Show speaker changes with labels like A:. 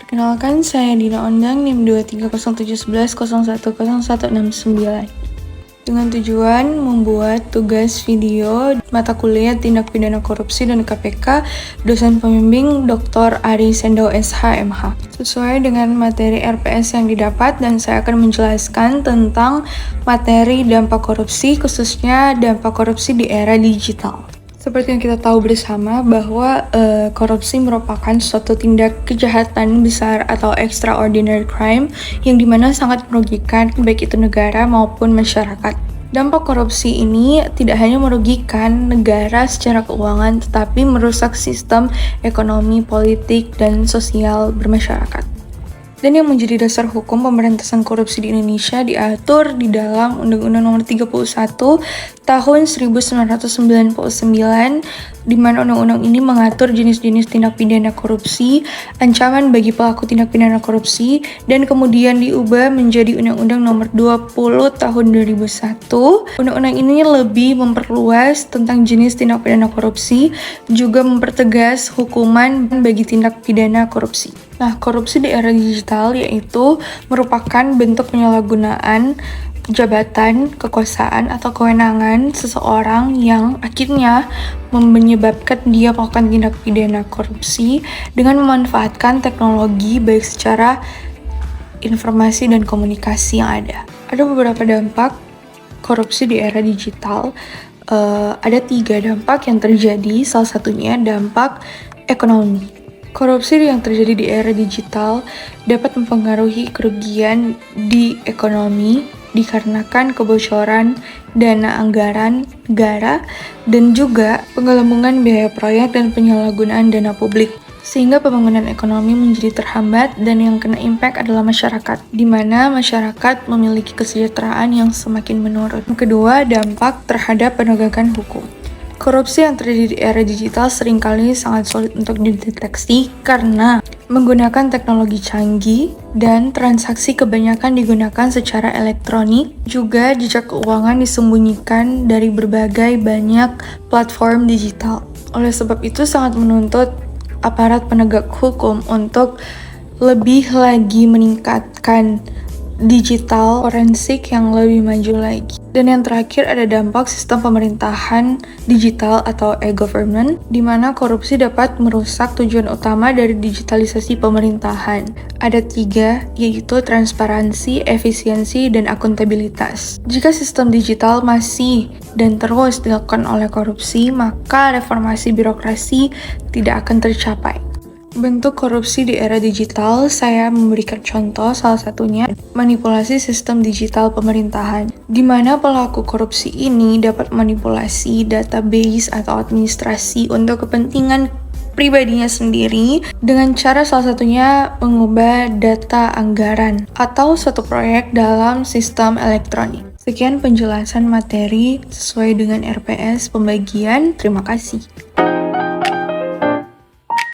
A: Perkenalkan, saya Dina Ondang, NIM 230711010169. Dengan tujuan membuat tugas video mata kuliah Tindak Pidana Korupsi dan KPK, dosen pembimbing Dr. Ari Sendo SH MH. Sesuai dengan materi RPS yang didapat, dan saya akan menjelaskan tentang materi dampak korupsi, khususnya dampak korupsi di era digital. Seperti yang kita tahu bersama bahwa korupsi merupakan suatu tindak kejahatan besar atau extraordinary crime yang dimana sangat merugikan baik itu negara maupun masyarakat. Dampak korupsi ini tidak hanya merugikan negara secara keuangan, tetapi merusak sistem ekonomi, politik, dan sosial bermasyarakat. Dan yang menjadi dasar hukum pemberantasan korupsi di Indonesia diatur di dalam Undang-Undang Nomor 31 Tahun 1999, di mana undang-undang ini mengatur jenis-jenis tindak pidana korupsi, ancaman bagi pelaku tindak pidana korupsi, dan kemudian diubah menjadi Undang-Undang Nomor 20 Tahun 2001. Undang-undang ini lebih memperluas tentang jenis tindak pidana korupsi, juga mempertegas hukuman bagi tindak pidana korupsi. Nah, korupsi di era digital yaitu merupakan bentuk penyalahgunaan jabatan, kekuasaan, atau kewenangan seseorang yang akhirnya menyebabkan dia melakukan tindak pidana korupsi dengan memanfaatkan teknologi baik secara informasi dan komunikasi yang ada. Ada beberapa dampak korupsi di era digital. Ada 3 dampak yang terjadi, salah satunya dampak ekonomi. Korupsi yang terjadi di era digital dapat mempengaruhi kerugian di ekonomi dikarenakan kebocoran dana anggaran negara dan juga penggelembungan biaya proyek dan penyalahgunaan dana publik, sehingga pembangunan ekonomi menjadi terhambat dan yang kena impact adalah masyarakat, di mana masyarakat memiliki kesejahteraan yang semakin menurun. Kedua, dampak terhadap penegakan hukum. Korupsi yang terjadi di era digital seringkali sangat sulit untuk dideteksi karena menggunakan teknologi canggih dan transaksi kebanyakan digunakan secara elektronik. Juga jejak keuangan disembunyikan dari berbagai banyak platform digital. Oleh sebab itu sangat menuntut aparat penegak hukum untuk lebih lagi meningkatkan digital forensik yang lebih maju lagi. Dan yang terakhir ada dampak sistem pemerintahan digital atau e-government, di mana korupsi dapat merusak tujuan utama dari digitalisasi pemerintahan. Ada 3, yaitu transparansi, efisiensi, dan akuntabilitas. Jika sistem digital masih dan terus dilakukan oleh korupsi, maka reformasi birokrasi tidak akan tercapai. Bentuk korupsi di era digital, saya memberikan contoh salah satunya manipulasi sistem digital pemerintahan, di mana pelaku korupsi ini dapat manipulasi database atau administrasi untuk kepentingan pribadinya sendiri dengan cara salah satunya mengubah data anggaran atau suatu proyek dalam sistem elektronik. Sekian penjelasan materi sesuai dengan RPS pembagian. Terima kasih.